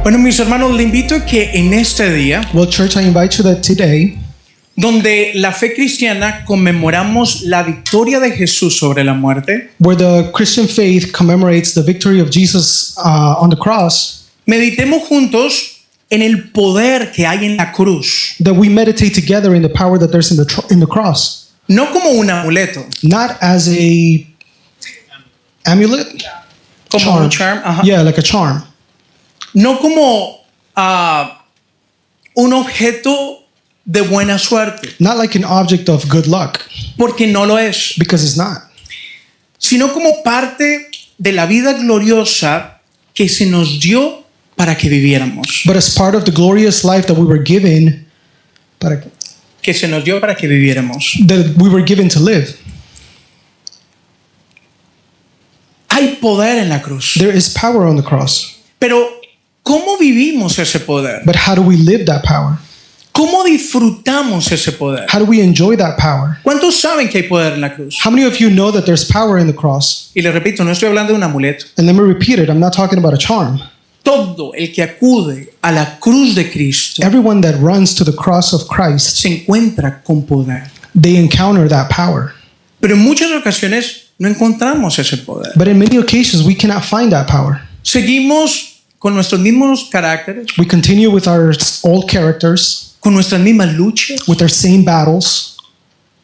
Bueno, mis hermanos, le invito a que en este día, Well, church, I invite you that today, donde la fe cristiana conmemoramos la victoria de Jesús sobre la muerte, where the Christian faith commemorates the victory of Jesus on the cross, meditemos juntos en el poder que hay en la cruz, that we meditate together in the power that there's in the cross, no como un amuleto, not as a amulet, como un charm, ajá. yeah, like a charm, No como un objeto de buena suerte, not like an object of good luck, porque no lo es, because it's not, sino como parte de la vida gloriosa que se nos dio para que viviéramos. but as part of the glorious life that we were given, that Que se nos dio para que viviéramos. we were given to live. Hay poder en la cruz, There is power on the cross, pero ¿cómo vivimos ese poder? but how do we live that power? ¿Cómo disfrutamos ese poder? How do we enjoy that power? ¿Cuántos saben que hay poder en la cruz? How many of you know that there's power in the cross? Y les repito, no estoy hablando de un amuleto. And let me repeat it, I'm not talking about a charm. Todo el que acude a la cruz de Cristo Everyone that runs to the cross of Christ, se encuentra con poder. they encounter that power. Pero en muchas ocasiones no encontramos ese poder. But in many occasions, we cannot find that power. Seguimos con nuestros mismos caracteres, We continue with our old characters, con nuestras mismas luchas, with our same battles,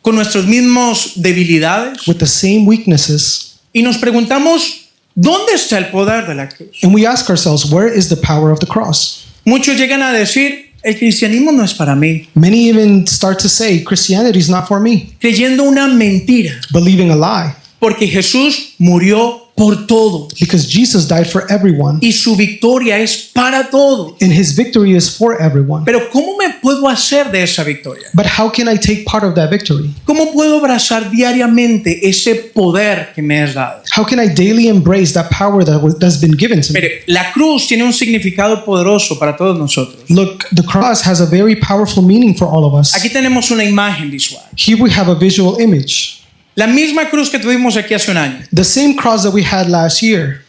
con nuestras mismas debilidades with the same weaknesses, y nos preguntamos, ¿dónde está el poder de la cruz? and we ask ourselves, where is the power of the cross? Muchos llegan a decir, el cristianismo no es para mí, Many even start to say, Christianity is not for me, creyendo una mentira, believing a lie, porque Jesús murió por todos because Jesus died for everyone, y su victoria es para todos. and his victory is for everyone. Pero ¿cómo me puedo hacer de esa victoria? But how can I take part of that victory? ¿Cómo puedo abrazar diariamente ese poder que me has dado? How can I daily embrace that power that's been given to me? Mire, la cruz tiene un significado poderoso para todos nosotros. Look, the cross has a very powerful meaning for all of us. Aquí tenemos una imagen visual. Here we have a visual image. La misma cruz que tuvimos aquí hace un año. The same cross that we had last year.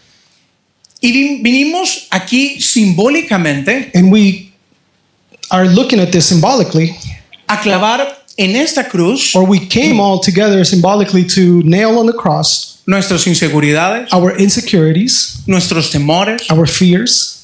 Y vinimos aquí simbólicamente And we are looking at this symbolically, a clavar en esta cruz or we came all together symbolically to nail on the cross nuestras inseguridades, our insecurities, nuestros temores, our fears,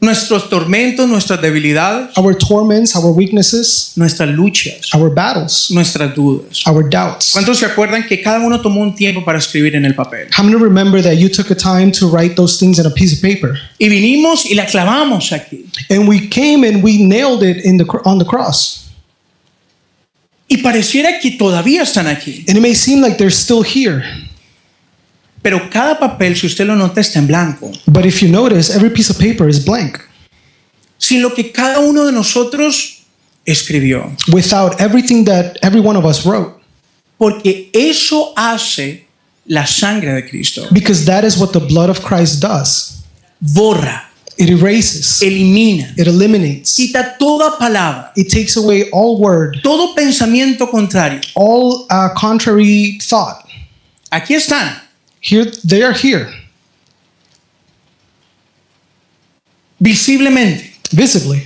nuestros tormentos, nuestras debilidades, our torments, our weaknesses, nuestras luchas, our battles, nuestras dudas. our doubts. ¿Cuántos se acuerdan que cada uno tomó un tiempo para escribir en el papel? How many remember that you took a time to write those things in a piece of paper? Y vinimos y la clavamos aquí. And we came and we nailed it on the cross. Y pareciera que todavía están aquí. And it may seem like they're still here. Pero cada papel, si usted lo nota, está en blanco. But if you notice, every piece of paper is blank, Sin lo que cada uno de nosotros escribió. without everything that every one of us wrote. Porque eso hace la sangre de Cristo. Because that is what the blood of Christ does. Borra, It erases, elimina, it eliminates, quita toda palabra, it takes away all word, todo pensamiento contrario. all contrary thought. Aquí están. Here, they are here, Visiblemente, visibly,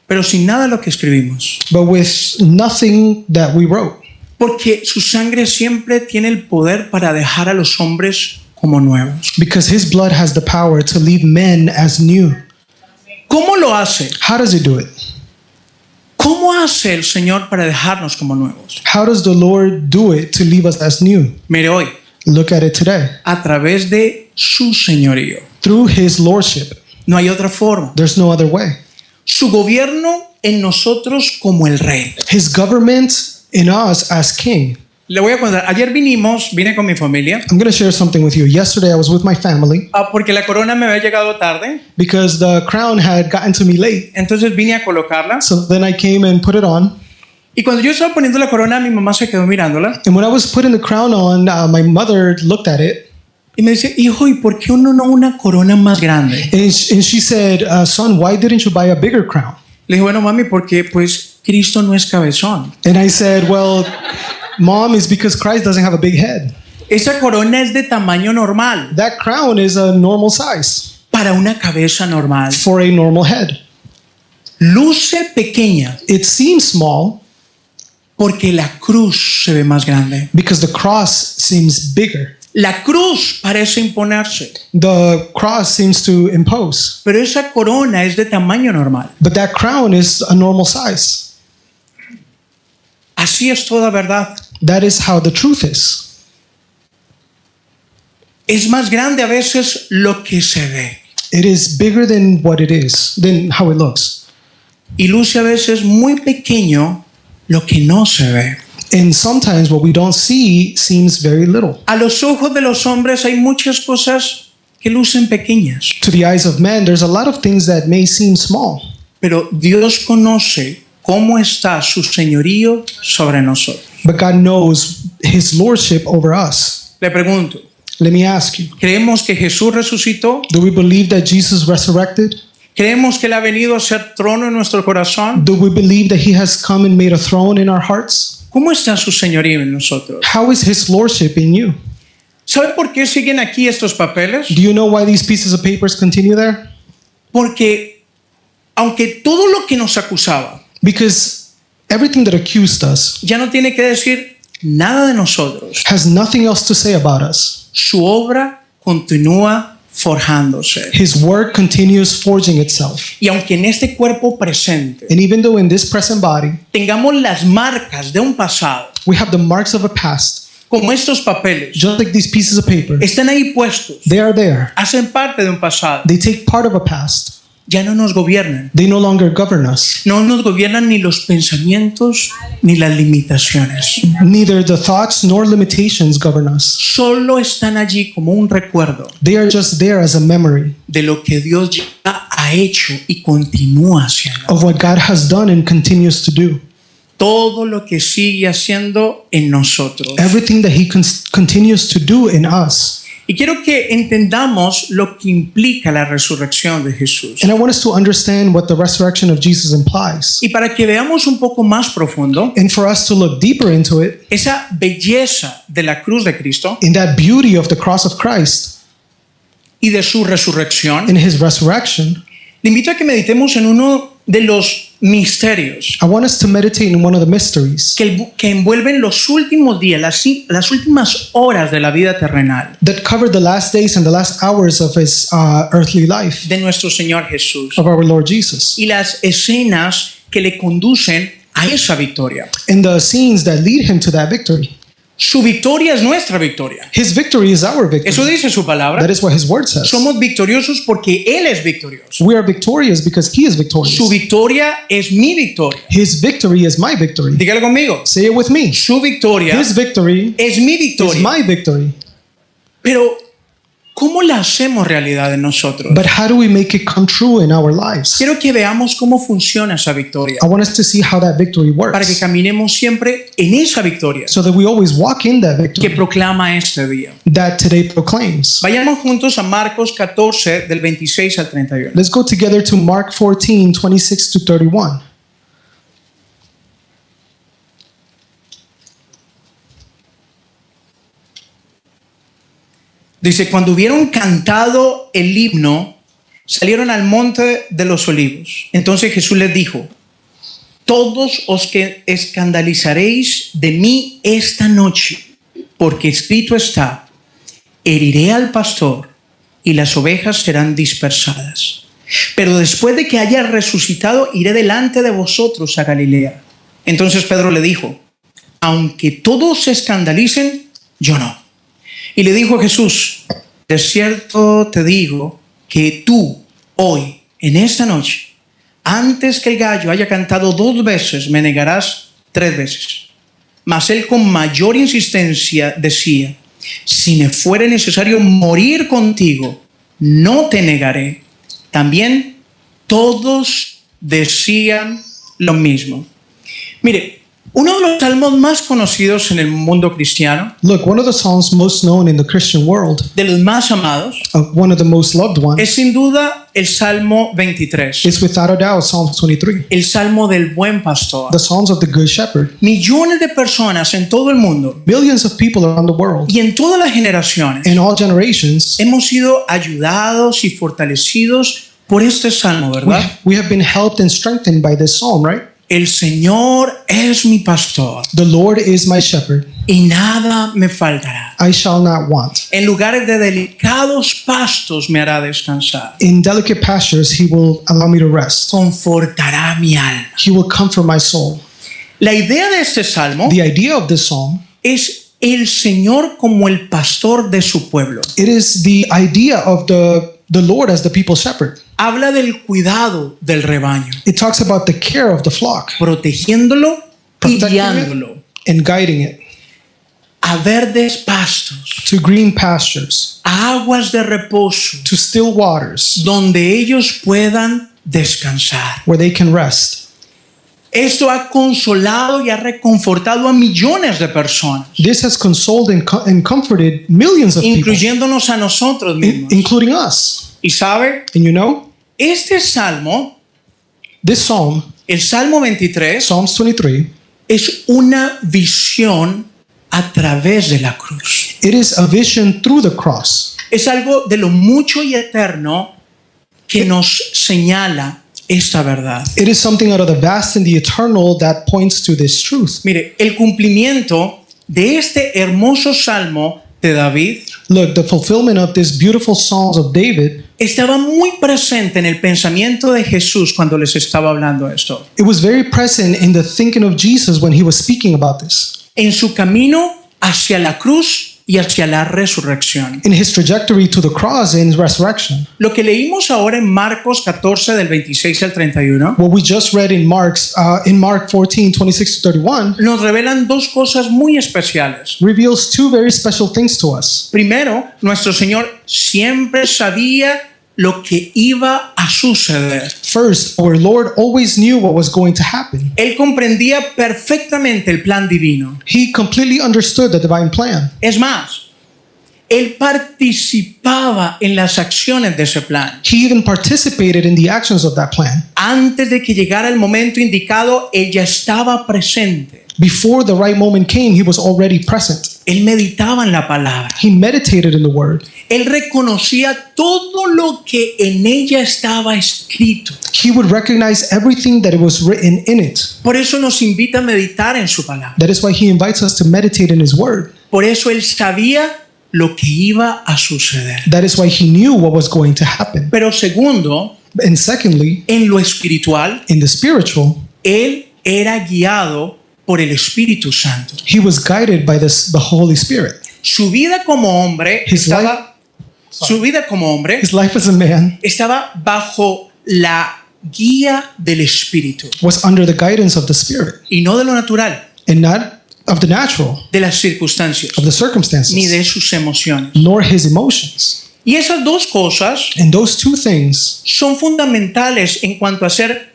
pero sin nada de lo que escribimos. but with nothing that we wrote. Porque su sangre siempre tiene el poder para dejar a los hombres como nuevos. Because his blood has the power to leave men as new. ¿Cómo lo hace? How does he do it? ¿Cómo hace el Señor para dejarnos como nuevos? How does the Lord do it to leave us as new? Mire hoy, Look at it today. a través de su señorío. Through his lordship. No hay otra forma. There's no other way. Su gobierno en nosotros como el rey. His government in us as king. Le voy a contar. Ayer vine con mi familia, I'm going to share something with you. Yesterday I was with my family porque la corona me había llegado tarde. because the crown had gotten to me late. Entonces vine a colocarla. So then I came and put it on. Y cuando yo estaba poniendo la corona, mi mamá se quedó mirándola. And when I was putting the crown on, my mother looked at it Y me dice, hijo, ¿y por qué uno no una corona más grande? and she said, son, why didn't you buy a bigger crown? Le dije, bueno, mami, porque pues Cristo no es cabezón. And I said, well, Mom, it's because Christ doesn't have a big head. Esa corona es de tamaño normal. That crown is a normal size. para una cabeza normal. for a normal head. Luce pequeña It seems small porque la cruz se ve más grande. because the cross seems bigger. La cruz parece imponerse, The cross seems to impose, pero esa corona es de tamaño normal. but that crown is a normal size. Así es toda verdad. That is how the truth is. Es más grande a veces lo que se ve It is bigger than what it is, than how it looks. y luce a veces muy pequeño lo que no se ve. And sometimes what we don't see seems very little. A los ojos de los hombres hay muchas cosas que lucen pequeñas, To the eyes of man, there's a lot of things that may seem small, pero Dios conoce cómo está su señorío sobre nosotros. but God knows His lordship over us. Le pregunto, Let me ask you, ¿creemos que Jesús resucitó? do we believe that Jesus resurrected? ¿Creemos que Él ha venido a ser trono en nuestro corazón? Do we believe that He has come and made a throne in our hearts? ¿Cómo está su señorío en nosotros? How is His lordship in you? ¿Sabe por qué siguen aquí estos papeles? Do you know why these pieces of papers continue there? Porque aunque todo lo que nos acusaba Because everything that accused us ya no tiene que decir nada de nosotros, has nothing else to say about us. su obra continúa forjándose. His word continues forging itself. Y aunque en este cuerpo presente And even though in this present body tengamos las marcas de un pasado, we have the marks of a past, como estos papeles, just like these pieces of paper, están ahí puestos, they are there. hacen parte de un pasado, They take part of a past. ya no nos gobiernan. They no longer govern us. No nos gobiernan ni los pensamientos ni las limitaciones. Neither the thoughts nor limitations govern us. Solo están allí como un recuerdo They are just there as a memory de lo que Dios ya ha hecho y continúa haciendo. of what God has done and continues to do. Todo lo que sigue haciendo en nosotros. Everything that He continues to do in us. Y quiero que entendamos lo que implica la resurrección de Jesús. And I want us to understand what the resurrection of Jesus implies. Y para que veamos un poco más profundo And for us to look deeper into it, esa belleza de la cruz de Cristo in that beauty of the cross of Christ y de su resurrección, and His resurrection, le invito a que meditemos en uno de los misterios I want us to meditate in one of the mysteries que envuelven los últimos días, las últimas horas de la vida terrenal that cover the last days and the last hours of His earthly life, de nuestro Señor Jesús of our Lord Jesus, y las escenas que le conducen a esa victoria. and the scenes that lead Him to that victory. Su victoria es nuestra victoria. His victory is our Eso victory. dice su palabra. That is what His word says. Somos victoriosos porque Él es victorioso. We are victorious because He is Su victorious. victoria es mi victoria. His victory is my victory. Dígalo conmigo. Say it with me. Su victoria His victory es mi is victoria. my victory. Pero, ¿cómo la hacemos realidad en nosotros? But how do we make it come true in our lives? Quiero que veamos cómo funciona esa victoria I want us to see how that victory para que works caminemos siempre en esa victoria so that we always walk in that que victory proclama este día. that today proclaims. Vayamos juntos a Marcos 14 del 26 al 31. Let's go together to Mark 14, 26 to 31. Dice, cuando hubieron cantado el himno, salieron al monte de los olivos. Entonces Jesús les dijo, todos os que escandalizaréis de mí esta noche, porque escrito está, heriré al pastor y las ovejas serán dispersadas. Pero después de que haya resucitado, iré delante de vosotros a Galilea. Entonces Pedro le dijo, aunque todos se escandalicen, yo no. Y le dijo Jesús, de cierto te digo que tú hoy, en esta noche, antes que el gallo haya cantado 2 veces, me negarás 3 veces. Mas él con mayor insistencia decía, si me fuere necesario morir contigo, no te negaré. También todos decían lo mismo. Mire, Uno de los salmos más conocidos en el mundo cristiano, Look, one of the songs most known in the Christian world, de los más amados, one of the most loved ones, es sin duda el Salmo 23, is without a doubt Psalm 23, el Salmo del buen pastor. the Psalms of the Good Shepherd. Millones de personas en todo el mundo Millions of people around the world, y en todas las generaciones in all generations, hemos sido ayudados y fortalecidos por este salmo, ¿verdad? we have been helped and strengthened by this psalm, right? El Señor es mi pastor The Lord is my shepherd, y nada me faltará. I shall not want. En lugares de delicados pastos me hará descansar. In delicate pastures he will allow me to rest. Confortará mi alma. He will comfort my soul. La idea de este salmo The idea of this psalm, es el Señor como el pastor de su pueblo. it is the idea of the Lord as the people's shepherd. Habla del cuidado del rebaño, It talks about the care of the flock, protegiéndolo y protecting guiándolo it and guiding it a verdes pastos, to green pastures, a aguas de reposo, to still waters donde ellos puedan descansar. where they can rest. Esto ha consolado y ha reconfortado a millones de personas, This has consoled and comforted millions of people, incluyéndonos a nosotros mismos. including us. Y sabe, And you know, este salmo, this psalm, el Salmo 23, Psalms 23, es una visión a través de la cruz. it is a vision through the cross. Es algo de lo mucho y eterno que nos señala esta verdad. It is something out of the vast and the eternal that points to this truth. Mire, el cumplimiento de este hermoso salmo de David Look, the fulfillment of this beautiful Psalms of David, estaba muy presente en el pensamiento de Jesús cuando les estaba hablando esto. it was very present in the thinking of Jesus when he was speaking about this. En su camino hacia la cruz y hacia la resurrección. In his trajectory to the cross and resurrection. Lo que leímos ahora en Marcos 14 del 26 al 31 What we just read in Mark 14, 26 to 31, nos revelan dos cosas muy especiales. reveals two very special things to us. Primero, nuestro Señor siempre sabía lo que iba a suceder. First, our Lord always knew what was going to happen. Él comprendía perfectamente el plan divino. He completely understood the divine plan. Es más, Él participaba en las acciones de ese plan. He even participated in the actions of that plan. Antes de que llegara el momento indicado, Él ya estaba presente. Before the right moment came, he was already present. Él meditaba en la palabra. He meditated in the word. Él reconocía todo lo que en ella estaba escrito. He would recognize everything that it was written in it. Por eso nos invita a meditar en su palabra. That is why he invites us to meditate in his word. Por eso Él sabía lo que iba a suceder. That is why he knew what was going to happen. Pero segundo, And secondly, en lo espiritual, in the spiritual, Él era guiado por el Espíritu Santo. he was guided by the Holy Spirit. Su vida como hombre His His life as a man estaba bajo la guía del Espíritu was under the guidance of the Spirit y no de lo natural, and not of the natural, de las circunstancias, of the ni circumstances, de sus emociones. nor his emotions. Y esas dos cosas And those two things, son fundamentales en cuanto a ser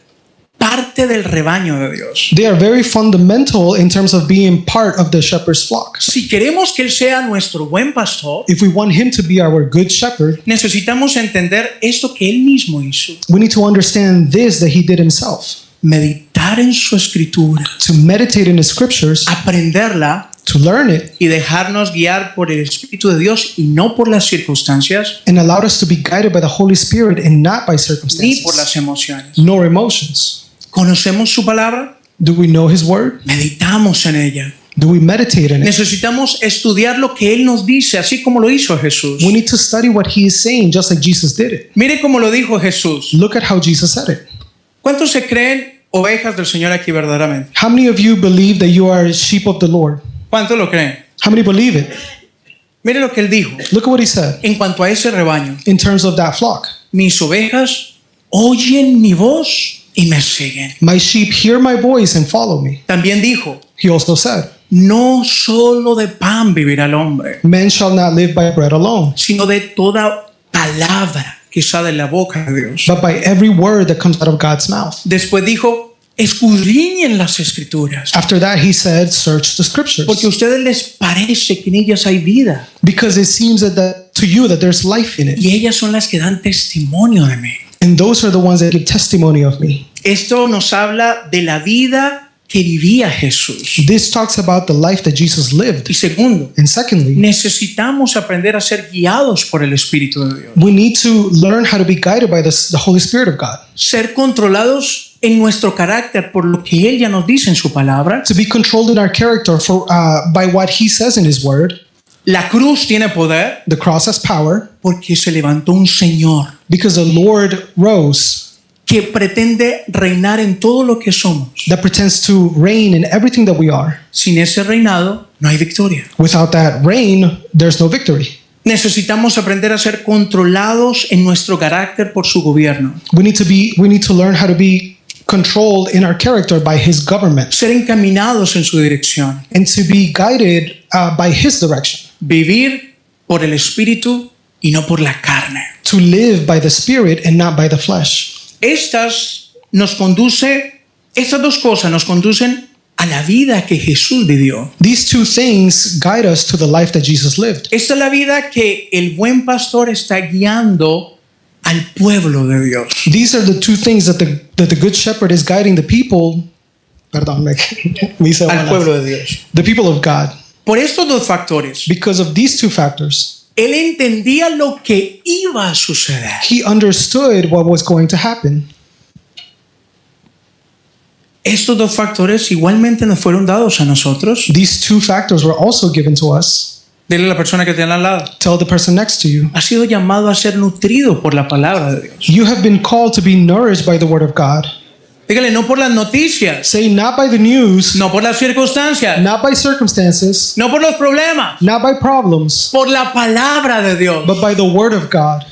parte del rebaño de Dios. they are very fundamental in terms of being part of the shepherd's flock. Si queremos que Él sea nuestro buen pastor, If we want him to be our good shepherd, necesitamos entender esto que Él mismo hizo. we need to understand this that he did himself. Meditar en su escritura, To meditate in the scriptures, aprenderla to learn it, y dejarnos guiar por el Espíritu de Dios y no por las circunstancias and allow us to be guided by the Holy Spirit and not by ni por circumstances, las emociones. nor emotions. ¿Conocemos su palabra? Do we know his word? Meditamos en ella. Do we meditate in it? Necesitamos estudiar lo que Él nos dice, así como lo hizo Jesús. We need to study what he is saying, just like Jesus did it. Mire cómo lo dijo Jesús. Look at how Jesus said it. ¿Cuántos se creen ovejas del Señor aquí verdaderamente? How many of you believe that you are sheep of the Lord? ¿Cuántos lo creen? How many believe it? Mire lo que Él dijo Look at what he said en cuanto a ese rebaño. in terms of that flock. Mis ovejas oyen mi voz y me siguen. My sheep hear my voice and follow me. También dijo, He also said, no solo de pan vivirá el hombre, man shall not live by bread alone, sino de toda palabra que sale de la boca de Dios. but by every word that comes out of God's mouth. Después dijo, escudriñen las escrituras, After that, he said, search the scriptures. porque a ustedes les parece que en ellas hay vida, Because it seems to you that there's life in it. y ellas son las que dan testimonio de mí. And those are the ones that give testimony of me. Esto nos habla de la vida que vivía Jesús. This talks about the life that Jesus lived. Y segundo, And secondly, necesitamos aprender a ser guiados por el Espíritu de Dios, we need to learn how to be guided by the Holy Spirit of God. ser controlados en nuestro carácter por lo que Él ya nos dice en su palabra. To be controlled in our character by what he says in his word. La cruz tiene poder The cross has power porque se levantó un Señor because the Lord rose que pretende reinar en todo lo que somos. that pretends to reign in everything that we are. Sin ese reinado no hay victoria. Without that reign, there's no victory. Necesitamos aprender a ser controlados en nuestro carácter por su gobierno, We need to learn how to be controlled in our character by his government ser encaminados en su dirección, and to be guided by his direction. vivir por el Espíritu y no por la carne. To live by the Spirit and not by the flesh. Estas dos cosas nos conducen a la vida que Jesús vivió. These two things guide us to the life that Jesus lived. Esta es la vida que el buen pastor está guiando al pueblo de Dios. These are the two things that the good shepherd is guiding the people. Perdón, me hice Al malas. pueblo de Dios. The people of God. Por estos dos factores, Because of these two factors, él entendía lo que iba a suceder. he understood what was going to happen. Estos dos factores igualmente nos fueron dados a nosotros. These two factors were also given to us. Dile a la persona que tiene al lado. Tell the person next to you. Ha sido llamado a ser nutrido por la palabra de Dios. You have been called to be nourished by the word of God. Dígale, no por las noticias, Say not by the news, no por las circunstancias, not by circumstances, no por los problemas, not by problems, por la palabra de Dios. but by the word of God.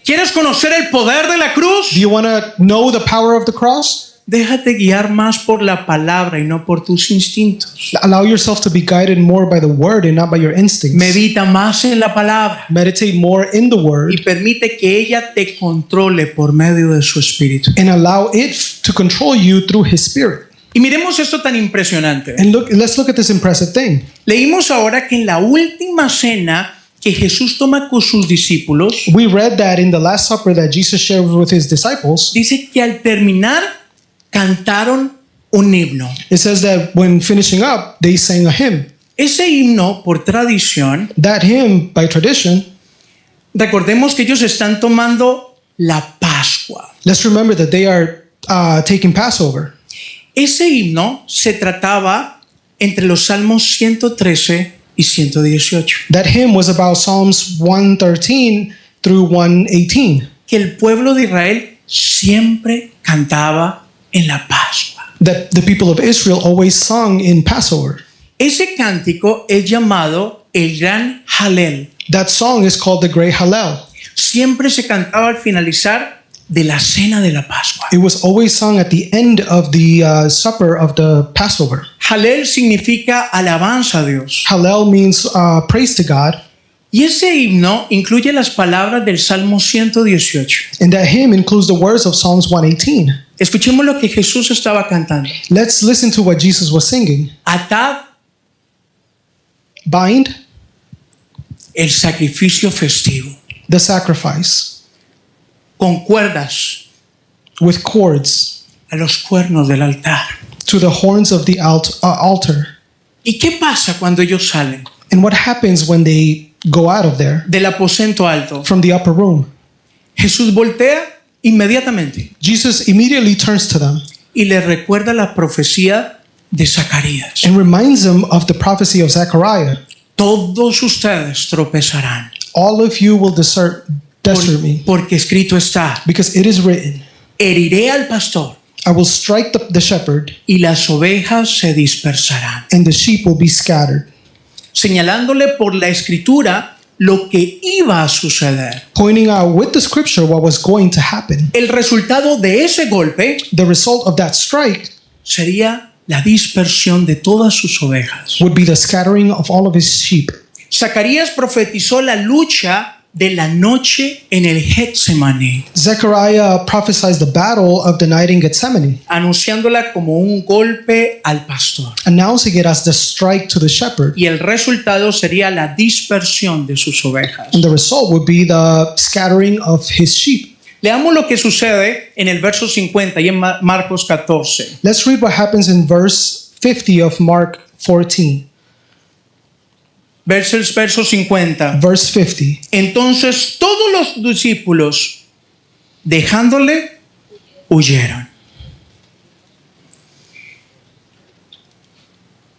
¿Quieres conocer el poder de la cruz? Do you want to know the power of the cross? Déjate guiar más por la palabra y no por tus instintos. Allow yourself to be guided more by the word and not by your instincts. Medita más en la palabra Meditate more in the y word permite que ella te controle por medio de su espíritu. and allow it to control you through his spirit. Y miremos esto tan impresionante. And let's look at this impressive thing. Leímos ahora que en la última cena que Jesús toma con sus discípulos, We read that in the Last Supper that Jesus shared with his disciples. dice que al terminar cantaron un himno. It says that when finishing up, they sang a hymn. Ese himno, por tradición, That hymn, by tradition, recordemos que ellos están tomando la Pascua. let's remember that they are taking Passover. Ese himno se trataba entre los Salmos 113 y 118, That hymn was about Psalms 113 through 118. que el pueblo de Israel siempre cantaba en la Pascua. That the people of Israel always sung in Passover. Ese cántico es llamado el Gran Halel. That song is called the Great Hallel. Siempre se cantaba al finalizar de la cena de la Pascua. It was always sung at the end of the supper of the Passover. Halel significa alabanza a Dios. Hallel means praise to God. Y ese himno incluye las palabras del Salmo 118. And that hymn includes the words of Psalms 118. Escuchemos lo que Jesús estaba cantando. Let's listen to what Jesus was singing. Atad Bind el sacrificio festivo the sacrifice con cuerdas with cords a los cuernos del altar. to the horns of the altar. ¿Y qué pasa cuando ellos salen And what happens when they go out of there del aposento alto? from the upper room? Jesús voltea inmediatamente Jesus immediately turns to them y les recuerda la profecía de Zacarías. and reminds them of the prophecy of Zechariah. Todos ustedes tropezarán All of you will desert me, porque escrito está: because it is written, heriré al pastor I will strike the shepherd, y las ovejas se dispersarán. and the sheep will be scattered. Señalándole por la escritura lo que iba a suceder. Pointing out with the scripture what was going to happen. El resultado de ese golpe The result of that strike sería la dispersión de todas sus ovejas. would be the scattering of all of his sheep. Zacarías profetizó la lucha de la noche en el Getsemaní, Zechariah prophesies the battle of the night in Gethsemane, anunciándola como un golpe al pastor. announcing it as the strike to the shepherd. Y el resultado sería la dispersión de sus ovejas. And the result would be the scattering of his sheep. Leamos lo que sucede en el verso 50 y en Marcos 14. Let's read what happens in verse 50 of Mark 14. Verso 50. Verse 50. Entonces todos los discípulos, dejándole, huyeron.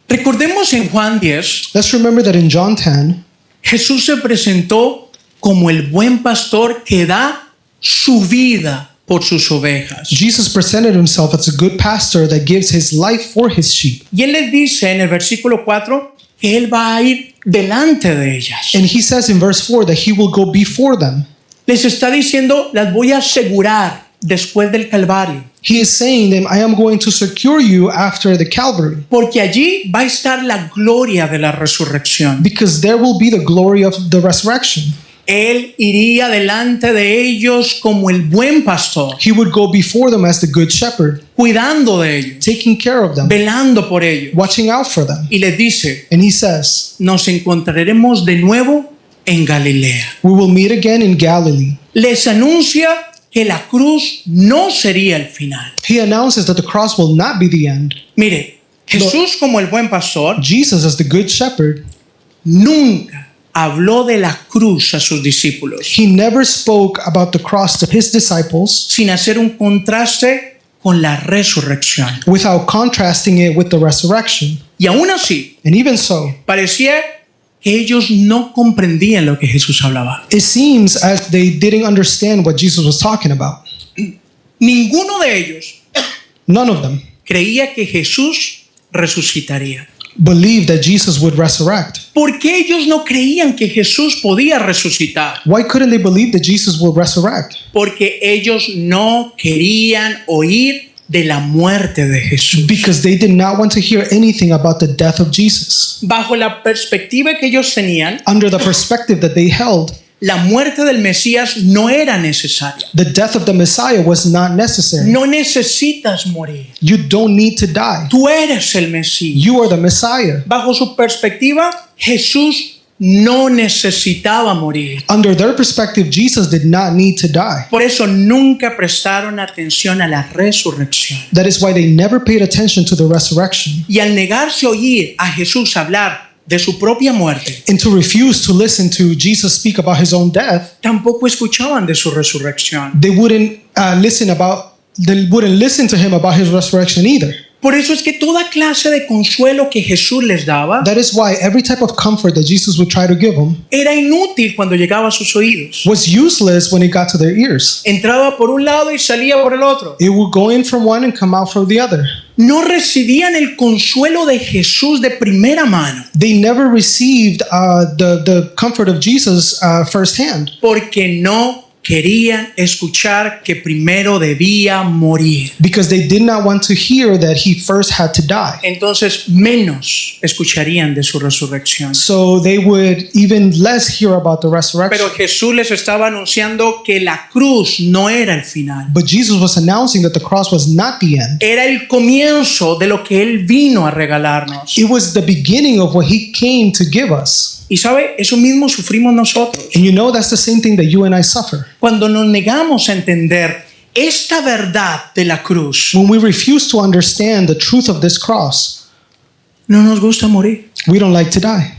Recordemos en Juan 10, Let's remember that in John 10, Jesús se presentó como el buen pastor que da su vida por sus ovejas. Jesus presented himself as a good pastor that gives his life for his sheep. Y él les dice en el versículo 4 que él va a ir delante de ellas. And he says in verse 4 that he will go before them. Les está diciendo, las voy a asegurar después del Calvario, He is saying that I am going to secure you after the Calvary, porque allí va a estar la gloria de la resurrección. because there will be the glory of the resurrection. Él iría delante de ellos como el buen pastor, He would go before them as the good shepherd, cuidando de ellos, taking care of them, velando por ellos. watching out for them. Y les dice, And he says, nos encontraremos de nuevo en Galilea. we will meet again in Galilee. Les anuncia que la cruz no sería el final. He announces that the cross will not be the end. Mire, Jesús como el buen pastor Jesus, as the good shepherd, nunca habló de la cruz a sus discípulos he never spoke about the cross to his disciples sin hacer un contraste con la resurrección. without contrasting it with the resurrection. Y aún así, And even so, parecía que ellos no comprendían lo que Jesús hablaba. it seems as they didn't understand what Jesus was talking about. Ninguno de ellos None of them creía que Jesús resucitaría. believed that Jesus would resurrect. ¿Por qué ellos no creían que Jesús podía resucitar? Why couldn't they believe that Jesus would resurrect? Porque ellos no querían oír de la muerte de Jesús. Because they did not want to hear anything about the death of Jesus. Bajo la perspectiva que ellos tenían, Under the perspective that they held, la muerte del Mesías no era necesaria. the death of the Messiah was not necessary. No necesitas morir. You don't need to die. Tú eres el Mesías. You are the Messiah. Bajo su perspectiva, Jesús no necesitaba morir. Under their perspective, Jesus did not need to die. Por eso nunca prestaron atención a la resurrección. That is why they never paid attention to the resurrection. Y al negarse a oír a Jesús hablar de su propia muerte, And to refuse to listen to Jesus speak about his own death, tampoco escuchaban de su resurrección. they wouldn't listen to him about his resurrection either. Por eso es que toda clase de consuelo que Jesús les daba That is why every type of comfort that Jesus would try to give them era inútil cuando llegaba a sus oídos. was useless when it got to their ears. Entraba por un lado y salía por el otro. It would go in from one and come out from the other. No recibían el consuelo de Jesús de primera mano, They never received the comfort of Jesus firsthand porque no querían escuchar que primero debía morir. because they did not want to hear that he first had to die. Entonces menos escucharían de su resurrección. So they would even less hear about the resurrection. Pero Jesús les estaba anunciando que la cruz no era el final. But Jesus was announcing that the cross was not the end. Era el comienzo de lo que Él vino a regalarnos. It was the beginning of what he came to give us. Y sabe, eso mismo sufrimos nosotros. And you know that's the same thing that you and I suffer. Cuando nos negamos a entender esta verdad de la cruz, When we refuse to understand the truth of this cross, no nos gusta morir. we don't like to die.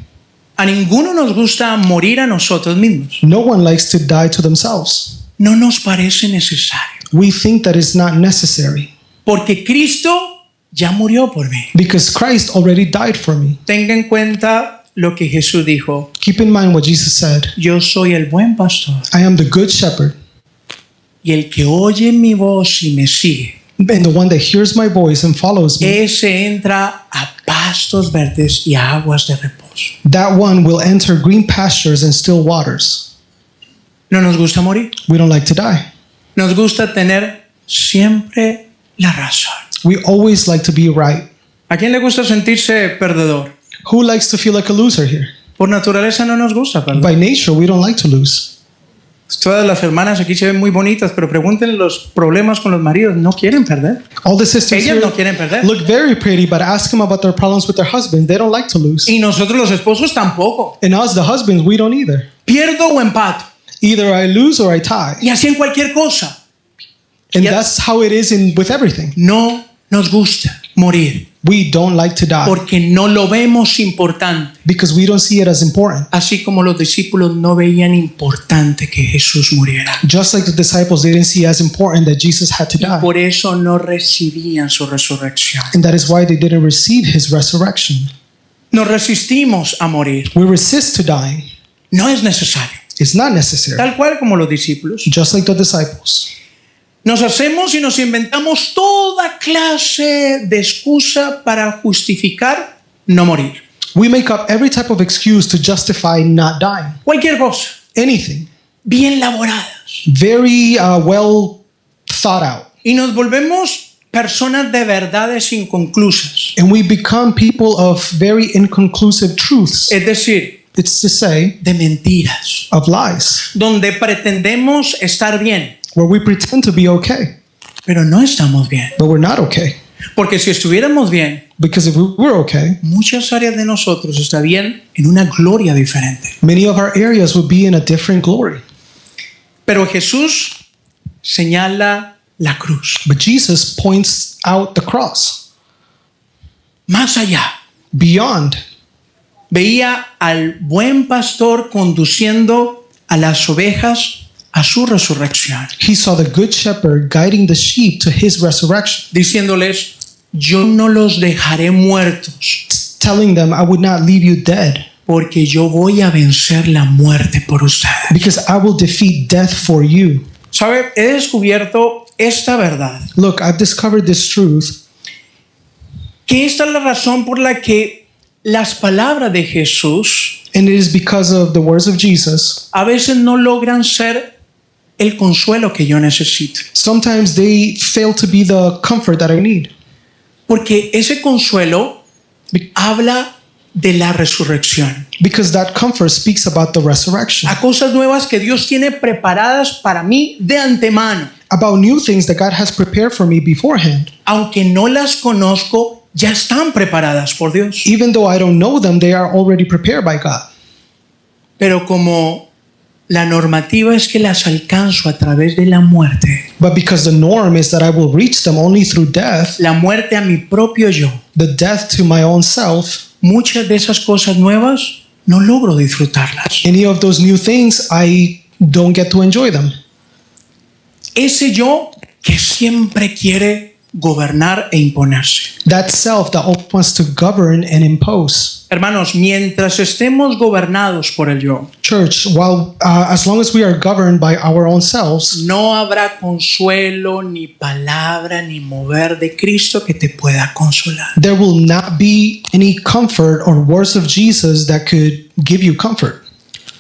A ninguno nos gusta morir a nosotros mismos. No one likes to die to themselves. No nos parece necesario. We think that it's not necessary Porque Cristo ya murió por mí. because Christ already died for me. Tenga en cuenta lo que Jesús dijo. Keep in mind what Jesus said. Yo soy el buen pastor. I am the good shepherd, Y el que oye mi voz y me sigue, and the one that hears my voice and follows me, ese entra a pastos verdes y a aguas de reposo. that one will enter green pastures and still waters. No nos gusta morir. We don't like to die. Nos gusta tener siempre la razón. We always like to be right. ¿A quién le gusta sentirse perdedor? Who likes to feel like a loser here? Por naturaleza no nos gusta perder. By nature, we don't like to lose. Todas las hermanas aquí se ven muy bonitas, pero pregúntenle los problemas con los maridos. No quieren perder. All the sisters Ellas here no quieren perder. look very pretty, but ask them about their problems with their husbands. They don't like to lose. Y nosotros los esposos tampoco. And us, the husbands, we don't either. Pierdo o empato. Either I lose or I tie. Y así en cualquier cosa. And Yeah. that's how it is with everything. No nos gusta morir We don't like to die porque no lo vemos importante. because we don't see it as important. Así como los discípulos no veían importante que Jesús muriera. Just like the disciples didn't see as important that Jesus had to die. Por eso no recibían su resurrección. And that is why they didn't receive his resurrection. Nos resistimos a morir. We resist to dying. No es necesario. It's not necessary. Tal cual como los discípulos. Just like the disciples. Nos hacemos y nos inventamos toda clase de excusa para justificar no morir. We make up every type of excuse to justify not dying. Cualquier cosa. Anything. Bien laboradas. Very well thought out. Y nos volvemos personas de verdades inconclusas. And we become people of very inconclusive truths. Es decir, It's to say, de mentiras. of lies. Donde pretendemos estar bien, Where we pretend to be okay, pero no estamos bien. but we're not okay. Porque si estuviéramos bien, Because if we were okay, muchas áreas de nosotros estarían en una gloria diferente. many of our areas would be in a different glory. Pero Jesús señala la cruz. But Jesus points out the cross. Más allá, Beyond, veía al buen pastor conduciendo a las ovejas a su resurrección, he saw the good shepherd guiding the sheep to his resurrection, diciéndoles, yo no los dejaré muertos, telling them, I would not leave you dead, porque yo voy a vencer la muerte por ustedes. because I will defeat death for you. ¿Sabe? He descubierto esta verdad, Look, I've discovered this truth, que esta es la razón por la que las palabras de Jesús and it is because of the words of Jesus. a veces no logran ser el consuelo que yo necesito. Sometimes they fail to be the comfort that I need, Porque ese consuelo habla de la resurrección, because that comfort speaks about the resurrection, a cosas nuevas que Dios tiene preparadas para mí de antemano. about new things that God has prepared for me beforehand. Aunque no las conozco, ya están preparadas por Dios. Even though I don't know them, they are already prepared by God. Pero como la normativa es que las alcanzo a través de la muerte, But because the norm is that I will reach them only through death, la muerte a mi propio yo, the death to my own self, muchas de esas cosas nuevas no logro disfrutarlas. any of those new things, I don't get to enjoy them. Ese yo que siempre quiere gobernar e imponerse. That self that always wants to govern and impose. Hermanos, mientras estemos gobernados por el yo, Church, as long as we are governed by our own selves, no habrá consuelo, ni palabra, ni mover de Cristo que te pueda consolar. there will not be any comfort or words of Jesus that could give you comfort.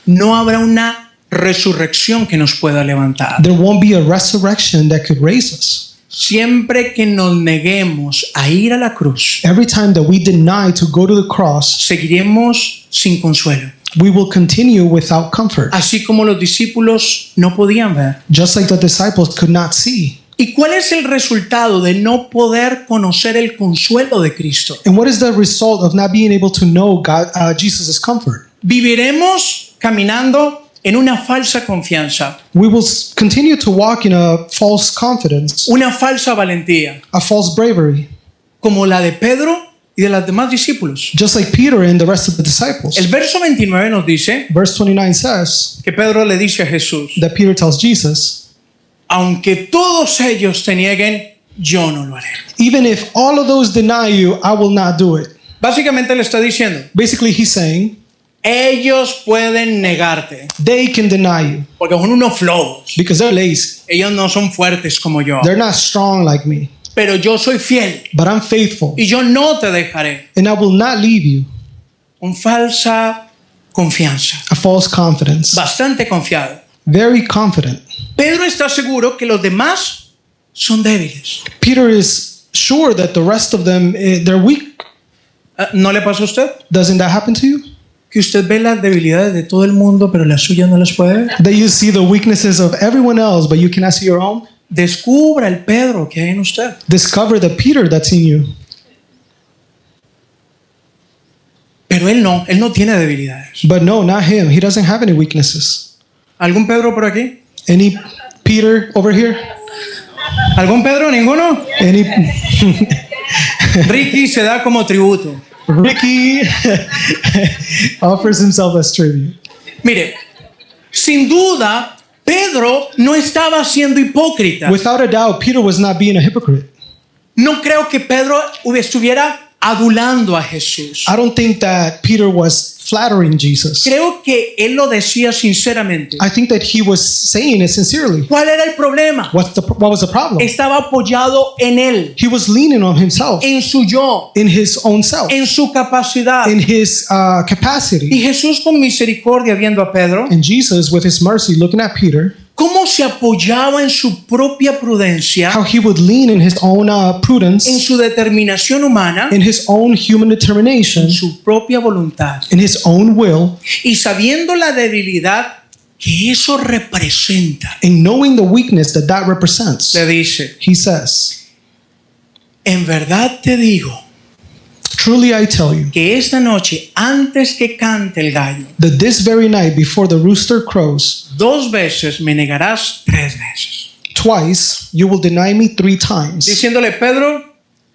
No habrá una resurrección que nos pueda levantar. There won't be a resurrection that could raise us. Siempre que nos neguemos a ir a la cruz, Every time that we deny to go to the cross, seguiremos sin consuelo. we will continue without comfort, Así como los discípulos no podían ver. just like the disciples could not see. ¿Y cuál es el resultado de no poder conocer el consuelo de Cristo? And what is the result of not being able to know Jesus' comfort? Viviremos caminando en una falsa confianza, We will continue to walk in a false confidence, una falsa valentía, a false bravery, como la de Pedro y de los demás discípulos. just like Peter and the rest of the disciples. El verso 29 nos dice Verse 29 says que Pedro le dice a Jesús, that Peter tells Jesus, aunque todos ellos te nieguen, yo no lo haré. even if all of those deny you, I will not do it. Básicamente le está diciendo, Basically, he's saying, ellos pueden negarte, they can deny you porque son unos flojos. because they're lazy. Ellos no son fuertes como yo, They're not strong like me, pero yo soy fiel but I'm faithful, y yo no te dejaré. and I will not leave you. Con falsa confianza, A false confidence. bastante confiado. Very confident. Pedro está seguro que los demás son débiles. Peter is sure that the rest of them, they're weak. ¿No le pasó a usted? Doesn't that happen to you? que usted ve las debilidades de todo el mundo, pero las suyas no las puede ver? That you see the weaknesses of everyone else, but you cannot see your own? Descubra el Pedro que hay en usted. Discover the Peter that's in you. Pero él no tiene debilidades. But no, not him. He doesn't have any weaknesses. ¿Algún Pedro por aquí? Any Peter over here? ¿Algún Pedro? ¿Ninguno? Any Ricky se da como tributo. Ricky offers himself as tribute. Mire, sin duda, Pedro no estaba siendo hipócrita. Without a doubt, Peter was not being a hypocrite. No creo que Pedro estuviera adulando a Jesús. I don't think that Peter was flattering Jesus. Creo que él lo decía sinceramente. I think that he was saying it sincerely. ¿Cuál era el problema? What was the problem? Estaba apoyado en él, He was leaning on himself, en su yo, in his own self, en su capacidad. in his Y capacity. Jesús con misericordia viendo a Pedro, And Jesus, with his mercy, looking at Peter, cómo se apoyaba en su propia prudencia, how he would lean in his own en prudence, su determinación humana, in his own human determination, en su propia voluntad. in his own will, Y sabiendo la debilidad que eso representa, and knowing the weakness that that represents, le dice, he says, en verdad te digo truly I tell you, que esta noche, antes que cante el gallo, that this very night before the rooster crows, 2 veces me negarás 3 veces. twice you will deny me 3 times. Diciéndole, Pedro,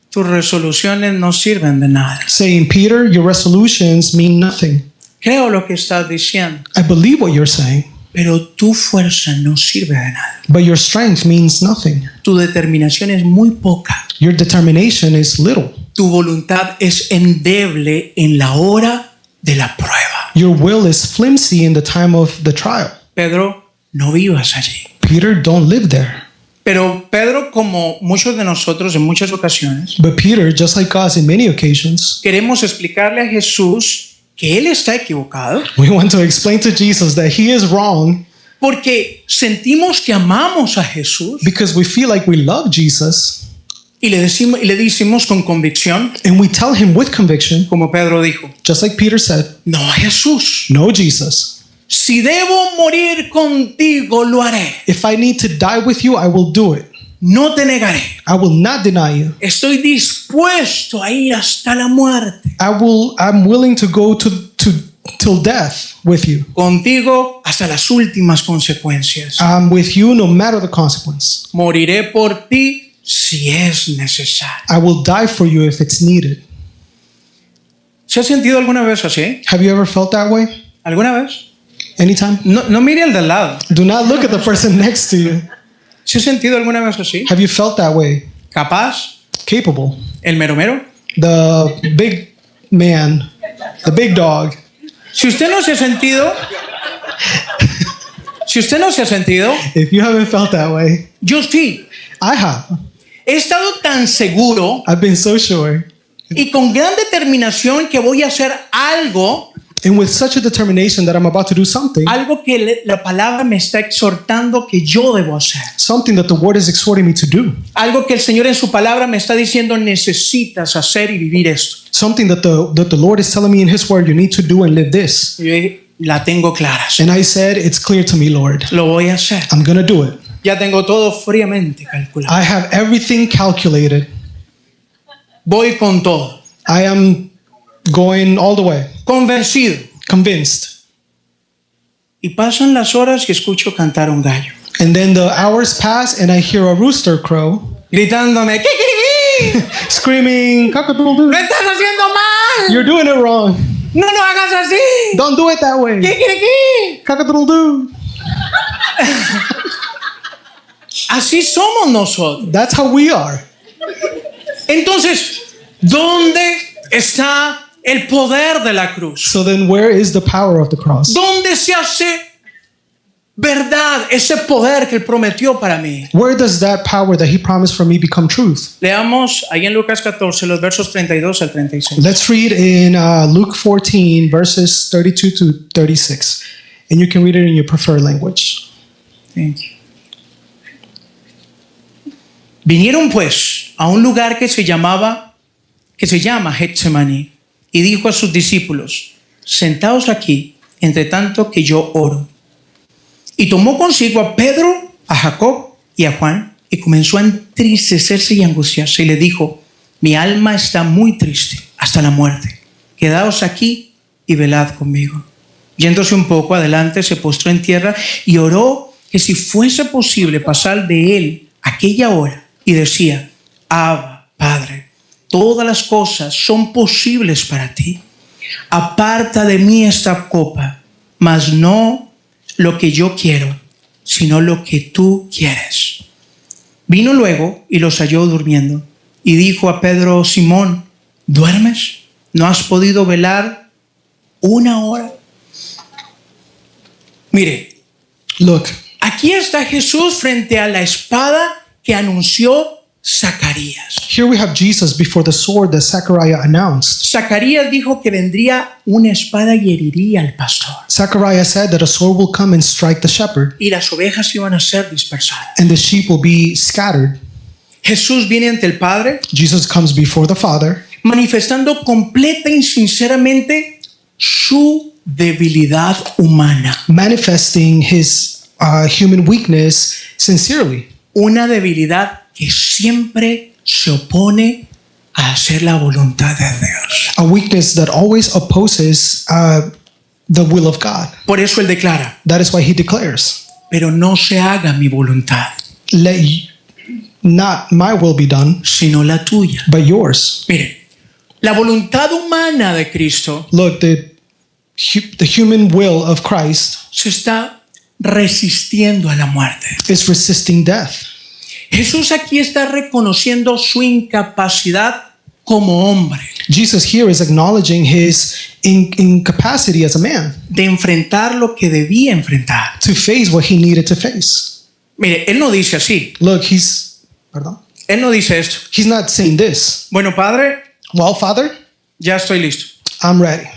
tus resoluciones no sirven de nada. Saying, Peter, your resolutions mean nothing. Creo lo que estás diciendo, I believe what you're saying, pero tu fuerza no sirve de nada. but your strength means nothing. Tu determinación es muy poca. Your determination is little. Tu voluntad es endeble en la hora de la prueba. Your will is flimsy in the time of the trial. Pedro, no vivas allí. Peter, don't live there. Pero Pedro, como muchos de nosotros en muchas ocasiones, But Peter, just like us in many occasions, queremos explicarle a Jesús que él está equivocado we want to explain to Jesus that he is wrong porque sentimos que amamos a Jesús because we feel like we love Jesus, y le decimos con convicción, and we tell him with conviction, como Pedro dijo, just like Peter said, no a Jesús. no, Jesus. Si debo morir contigo, lo haré. If I need to die with you, I will do it. No te negaré. I will not deny you. Estoy dispuesto a ir hasta la muerte. I'm willing to go to till death with you. Contigo hasta las últimas consecuencias. I'm with you no matter the consequence. Moriré por ti si es necesario. I will die for you if it's needed. ¿Se ha sentido alguna vez así? Have you ever felt that way? ¿Alguna vez? Anytime? No mire al del lado. Do not look at the person next to you. ¿Se ha sentido alguna vez así? Have you felt that way? ¿Capaz? Capable. ¿El mero mero? The big man, the big dog. Si usted no se ha sentido, If you haven't felt that way, yo sí. I have. He estado tan seguro I've been so sure. y con gran determinación que voy a hacer algo And with such a determination that I'm about to do something, que la palabra me está exhortando que yo debo hacer. something that the word is exhorting me to do, Algo que el Señor en su palabra me está diciendo necesitas hacer y vivir esto. something that the Lord is telling me in His word, you need to do and live this. Y yo dije, la tengo clara. And I said, it's clear to me, Lord. Lo voy a hacer. I'm going to do it. Ya tengo todo fríamente calculado. I have everything calculated. Voy con todo. I am going all the way, Convencido. convinced. Y pasan las horas y escucho cantar un gallo. And then the hours pass and I hear a rooster crow Gritándome, ¡Kikiriki! screaming, cock-a-doodle-doo. ¡Lo estás haciendo mal! You're doing it wrong. ¡No lo hagas así! Don't do it that way. ¡Kikiriki! Cock-a-doodle-doo. Así somos nosotros. That's how we are. Entonces, ¿dónde está el poder de la cruz? So then where is the power of the cross? ¿Dónde se hace verdad ese poder que Él prometió para mí? Where does that power that He promised for me become truth? Leamos ahí en Lucas 14 los versos 32 al 36. Let's read in Luke 14, verses 32 to 36. And you can read it in your preferred language. Thank you. Vinieron pues a un lugar que se llama Getsemaní y dijo a sus discípulos, sentaos aquí, entre tanto que yo oro. Y tomó consigo a Pedro, a Jacob y a Juan, y comenzó a entristecerse y angustiarse, y le dijo: mi alma está muy triste hasta la muerte. Quedaos aquí y velad conmigo. Yéndose un poco adelante, se postró en tierra y oró que si fuese posible pasar de él aquella hora, y decía: Abba, Padre, todas las cosas son posibles para ti. Aparta de mí esta copa, mas no lo que yo quiero, sino lo que tú quieres. Vino luego y los halló durmiendo, y dijo a Pedro: Simón, ¿duermes? ¿No has podido velar una hora? Mire, Look, aquí está Jesús frente a la espada que anunció Zacarías. here we have Jesus before the sword that Zechariah announced. Zacarías dijo que vendría una espada y heriría al pastor, Zechariah said that a sword will come and strike the shepherd, y las ovejas iban a ser dispersadas. and the sheep will be scattered. Jesús viene ante el Padre Jesus comes before the Father, manifestando completa y sinceramente su debilidad humana. manifesting his human weakness sincerely. Una debilidad que siempre se opone a hacer la voluntad de Dios. A weakness that always opposes the will of God. Por eso él declara: That is why he declares, pero no se haga mi voluntad, not my will be done, sino la tuya. but yours. Mire, la voluntad humana de Cristo Look, the human will of Christ se está resistiendo a la muerte. is resisting death. Jesús aquí está reconociendo su incapacidad como hombre Jesus here is acknowledging his incapacity as a man de enfrentar lo que debía enfrentar. to face what he needed to face. Mire, él no dice así. Look, Él no dice esto: he's not saying this. bueno, Padre, Well, Father, ya estoy listo I'm ready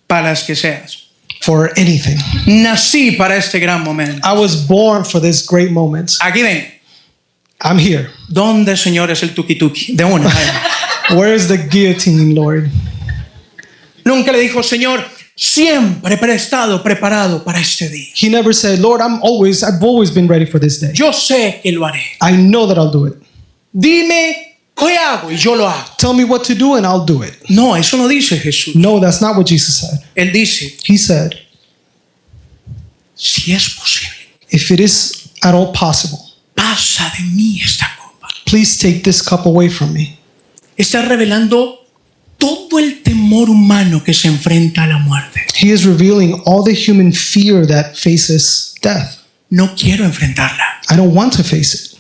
para las que seas. for anything. Nací para este gran momento. I was born for this great moment. Aquí ven. I'm here. ¿Dónde, Señor, es el tuki-tuki? De una. Where is the guillotine, Lord? Nunca le dijo: Señor, siempre he estado preparado para este día. He never said, Lord, I've always been ready for this day. Yo sé que lo haré. I know that I'll do it. Dime qué hago y yo lo hago. Tell me what to do and I'll do it. No, eso no dice Jesús. No, that's not what Jesus said. Él dice: He said, si es posible, if it is at all possible, pasa de mí esta copa. please take this cup away from me. Está revelando todo el temor humano que se enfrenta a la muerte. He is revealing all the human fear that faces death. No quiero enfrentarla. I don't want to face it.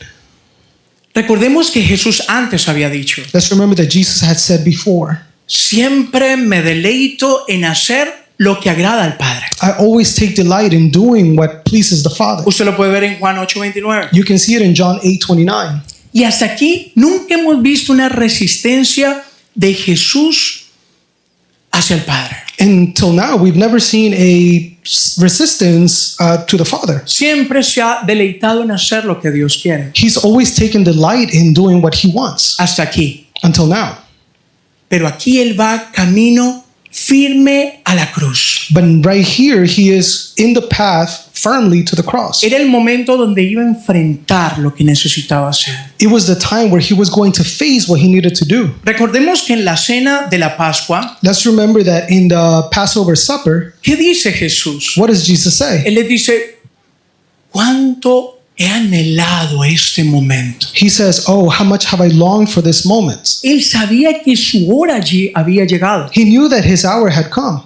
Recordemos que Jesús antes había dicho: Let's remember that Jesus had said before, siempre me deleito en hacer lo que agrada al Padre. I always take delight in doing what pleases the Father. Usted lo puede ver en Juan 8:29. You can see it in John 8:29. Y hasta aquí nunca hemos visto una resistencia de Jesús hacia el Padre. Until now, we've never seen a resistance to the Father. Siempre se ha deleitado en hacer lo que Dios quiere. He's always taken delight in doing what he wants. Hasta aquí. Until now. Pero aquí Él va camino firme a la cruz. But right here, he is in the path firmly to the cross. Era el momento donde iba a enfrentar lo que necesitaba hacer. It was the time where he was going to face what he needed to do. Recordemos que en la cena de la Pascua, Let's remember that in the Passover supper, ¿qué dice Jesús? what does Jesus say? Él les dice: ¿cuánto he anhelado este momento? He says, oh, how much have I longed for this moment. Él sabía que su hora allí había llegado. He knew that his hour had come.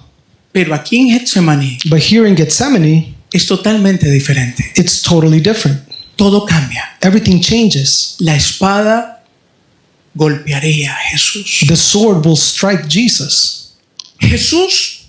Pero aquí en Getsemaní But here in Gethsemane, es totalmente diferente. it's totally different. Todo cambia. Everything changes. La espada golpearía a Jesús. The sword will strike Jesus. Jesús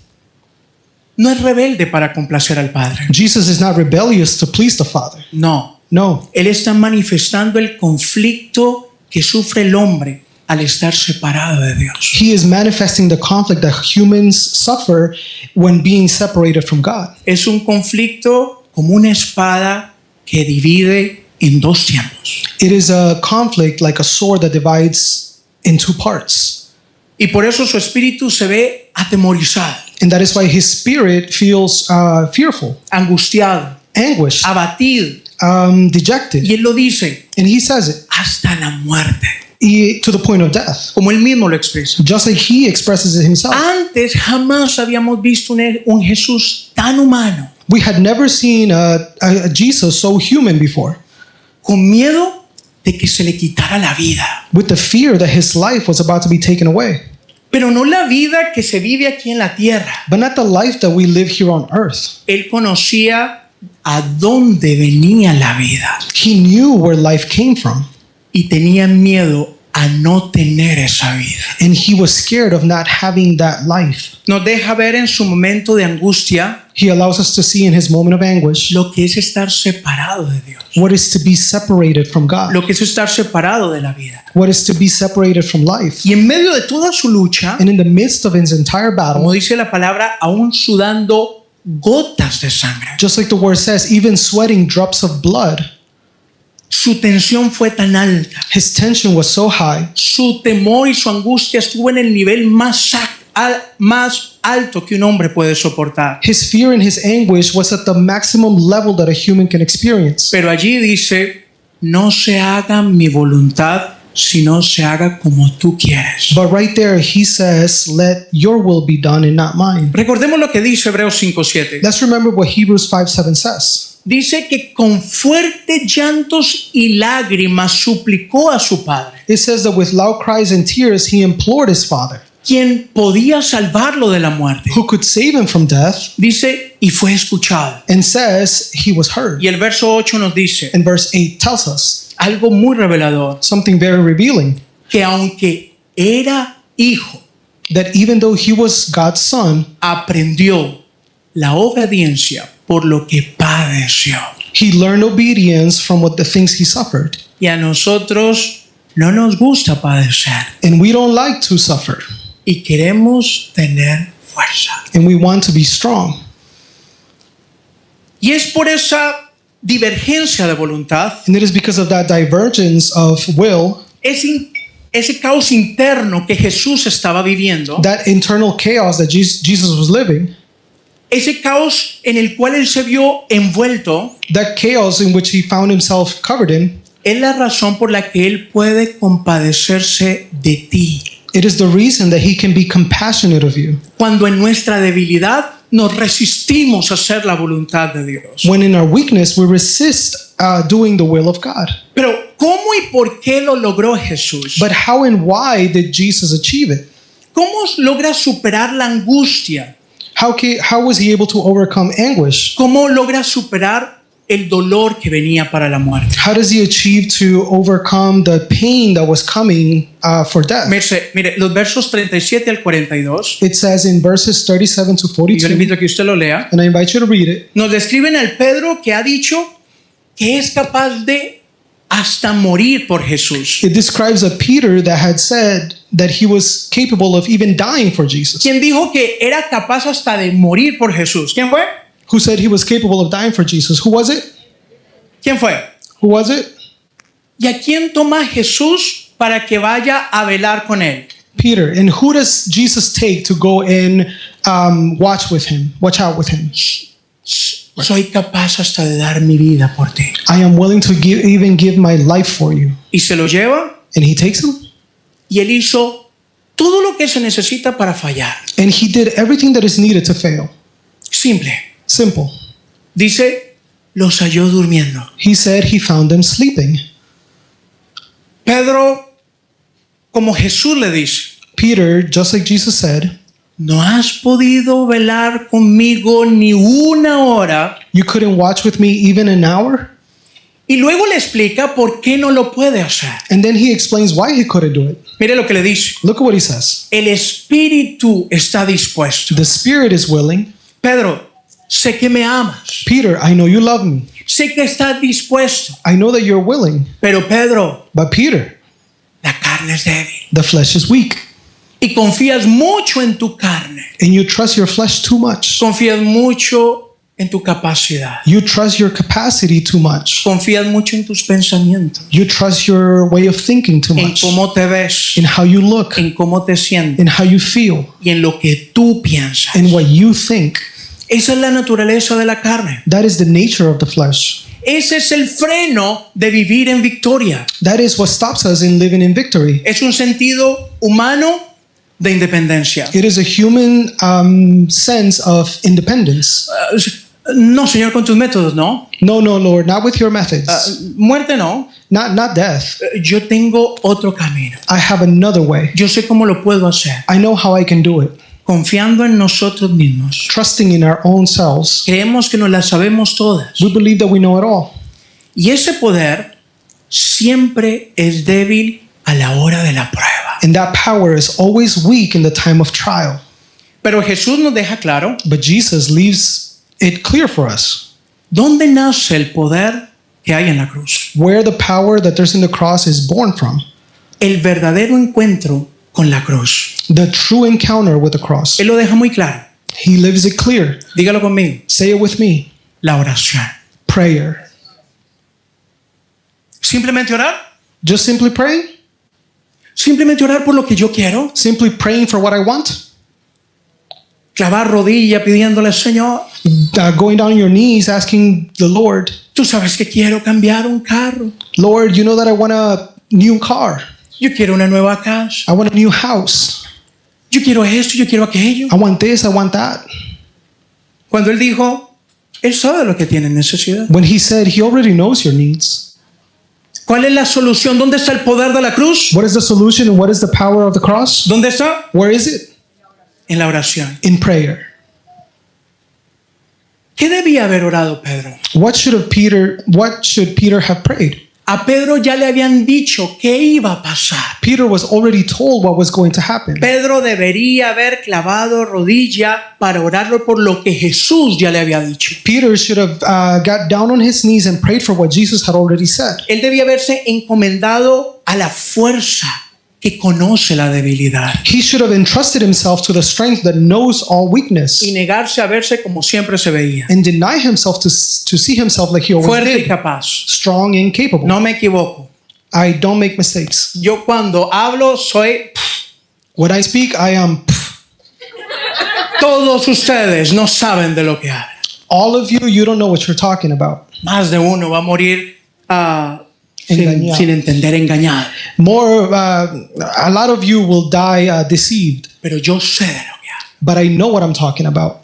no es rebelde para complacer al Padre. Jesus is not rebellious to please the Father. No. No. Él está manifestando el conflicto que sufre el hombre al estar separado de Dios. He is manifesting the conflict that humans suffer when being separated from God. Es un conflicto como una espada que divide en dos tiempos. It is a conflict like a sword that divides in two parts. Y por eso su espíritu se ve atemorizado. And that is why his spirit feels fearful, angustiado, anguished, abatido. dejected. Y él lo dice, And he says it hasta la muerte, to the point of death, como él mismo lo expresa. just like he expresses it himself. Antes jamás habíamos visto un Jesús tan humano, We had never seen a Jesus so human before, con miedo de que se le quitara la vida. with the fear that his life was about to be taken away. Pero no la vida que se vive aquí en la tierra. But not the life that we live here on earth. Él conocía a dónde venía la vida He knew where life came from, y tenía miedo a no tener esa vida. and he was scared of not having that life. Nos deja ver en su momento de angustia He allows us to see in his moment of anguish lo que es estar separado de Dios, what is to be separated from God, lo que es estar separado de la vida. what is to be separated from life. Y en medio de toda su lucha, And in the midst of his entire battle, como dice la palabra, aún sudando gotas de sangre, just like the word says, even sweating drops of blood, su tensión fue tan alta, his tension was so high, su temor y su angustia estuvo en el nivel más alto que un hombre puede soportar. his fear and his anguish was at the maximum level that a human can experience. Pero allí dice, no se haga mi voluntad, sino se haga como tú quieres. But right there, he says, let your will be done and not mine. Recordemos lo que dice Hebreos 5:7. Let's remember what Hebrews 5:7 says. Dice que con fuertes llantos y lágrimas suplicó a su padre, It says that with loud cries and tears, he implored his father, quien podía salvarlo de la muerte. who could save him from death, Dice, y fue escuchado. and says he was heard. Y el verso 8 nos dice And verse 8 tells us algo muy revelador, something very revealing, que aunque era hijo, that even though he was God's son, aprendió la obediencia por lo que padeció. he learned obedience from what the things he suffered. Y a nosotros no nos gusta padecer And we don't like to suffer, y queremos tener fuerza. and we want to be strong. Y es por esa divergencia de voluntad, And it is because of that divergence of will, ese caos interno que Jesús estaba viviendo, that internal chaos that Jesus was living, ese caos en el cual él se vio envuelto, that chaos in which he found himself covered in, es la razón por la que él puede compadecerse de ti. it is the reason that he can be compassionate of you. Cuando en nuestra debilidad nos resistimos a hacer la voluntad de Dios. When in our weakness, we resist doing the will of God. Pero ¿cómo y por qué lo logró Jesús? But how and why did Jesus achieve it? ¿Cómo logra superar la angustia? How was he able to overcome anguish? ¿Cómo logra superar el dolor que venía para la muerte? How does he achieve to overcome the pain that was coming for death? Mire, los versos 37 al 42, It says in verses 37 to y yo le 42, invito a que usted lo lea, and I invite you to read it. nos describen al Pedro que ha dicho que es capaz de hasta morir por Jesús. It describes a Peter that had said that he was capable of even dying for Jesus. ¿Quién dijo que era capaz hasta de morir por Jesús? ¿Quién fue? Who said he was capable of dying for Jesus? Who was it? ¿Quién fue? Who was it? ¿Y a quién toma Jesús para que vaya a velar con él? Peter. And who does Jesus take to go and watch out with him? Soy capaz hasta de dar mi vida por ti. I am willing to even give my life for you. Y se lo lleva And he takes him, y él hizo todo lo que se necesita para fallar. and he did everything that is needed to fail. Simple. Simple. Dice, los halló durmiendo. He said he found them sleeping. Pedro, como Jesús le dice, Peter, just like Jesus said, no has podido velar conmigo ni una hora. you couldn't watch with me even an hour? Y luego le explica por qué no lo puede hacer. And then he explains why he couldn't do it. Mire lo que le dice. Look at what he says. El espíritu está dispuesto. The spirit is willing. Pedro, sé que me amas. Peter, I know you love me. Sé que estás dispuesto. I know that you're willing. Pero Pedro, But Peter, la carne es débil. the flesh is weak. Y confías mucho en tu carne. And you trust your flesh too much. Confías mucho en tu capacidad. You trust your capacity too much. Confías mucho en tus pensamientos, You trust your way of thinking too en much. cómo te ves, In how you look, en cómo te sientes in how you feel, y en lo que tú piensas. in what you think. Esa es la naturaleza de la carne. That is the nature of the flesh. Ese es el freno de vivir en victoria. That is what stops us in living in victory. Es un sentido humano de independencia. It is a human sense of independence. No, Señor, con tus métodos, no. No, Lord, not with your methods. Muerte, no. Not death. Yo tengo otro camino. I have another way. Yo sé cómo lo puedo hacer. I know how I can do it. Confiando en nosotros mismos. Trusting in our own selves. Creemos que nos las sabemos todas. We believe that we know it all. Y ese poder siempre es débil a la hora de la prueba. And that power is always weak in the time of trial. Pero Jesús nos deja claro But Jesus leaves it clear for us dónde nace el poder que hay en la cruz. where the power that there's in the cross is born from. El verdadero encuentro con la cruz. The true encounter with the cross. Él lo deja muy claro. He lives it clear. Dígalo conmigo. Say it with me. La oración. Prayer. Simplemente orar. Just simply praying? Simplemente orar por lo que yo quiero. Simply praying for what I want? Clavar rodilla pidiéndole, Señor, Going down on your knees asking the Lord, tú sabes que quiero cambiar un carro. Lord, you know that I want a new car. Yo quiero una nueva casa. I want a new house. Yo quiero esto, yo quiero aquello. I want this, I want that. Cuando Él dijo, Él sabe lo que tiene necesidad. When he said he already knows your needs. ¿Cuál es la solución? ¿Dónde está el poder de la cruz? What is the solution and what is the power of the cross? ¿Dónde está? Where is it? En la oración. In prayer. ¿Qué debía haber orado Pedro? What should Peter have prayed? A Pedro ya le habían dicho qué iba a pasar. Peter was already told what was going to happen. Pedro debería haber clavado rodilla para orarlo por lo que Jesús ya le había dicho. Peter should have got down on his knees and prayed for what Jesus had already said. Él debía haberse encomendado a la fuerza que conoce la debilidad He should have entrusted himself to the strength that knows all weakness y negarse a verse como siempre se veía, and deny himself to see himself like he always fuerte y did, capaz. strong and capable. No me equivoco. I don't make mistakes. Yo cuando hablo soy When I speak, I am. todos ustedes no saben de lo que hablan. All of you, you don't know what you're talking about. Más de uno va a morir sin Engañado. entender, engañado. More, a lot of you will die deceived. Pero yo sé de lo que hablo. But I know what I'm talking about.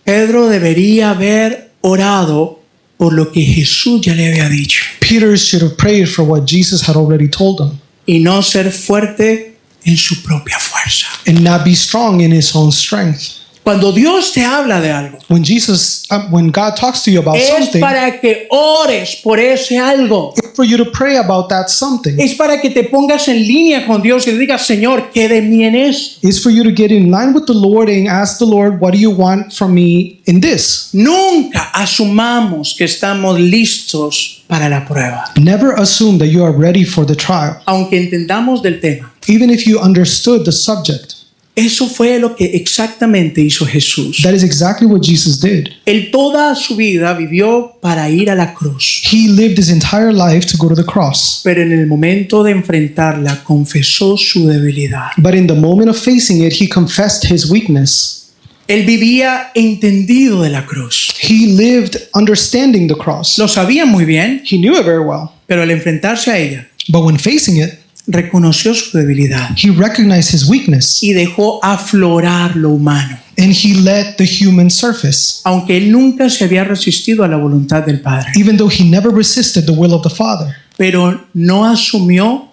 Pedro debería haber orado por lo que Jesús ya le había dicho Peter should have prayed for what Jesus had already told him y no ser fuerte en su propia fuerza. and not be strong in his own strength. Cuando Dios te habla de algo, When God talks to you about es something, para que ores por ese algo. it's for you to pray about that something. Es para que te pongas en línea con Dios y le digas, Señor, ¿qué de mí en esto? It's for you to get in line with the Lord and ask the Lord, what do you want from me in this? Nunca asumamos que estamos listos para la prueba, Never assume that you are ready for the trial, aunque entendamos del tema. even if you understood the subject. Eso fue lo que exactamente hizo Jesús. That is exactly what Jesus did. Él toda su vida vivió para ir a la cruz, He lived his entire life to go to the cross. pero en el momento de enfrentarla confesó su debilidad. But in the moment of facing it, he confessed his weakness. Él vivía entendido de la cruz. He lived understanding the cross. Lo sabía muy bien, He knew it very well. pero al enfrentarse a ella, But when facing it, reconoció su debilidad he recognized his weakness y dejó aflorar lo humano. and he let the human surface, Aunque él nunca se había resistido a la voluntad del Padre, even though he never resisted the will of the Father. pero no asumió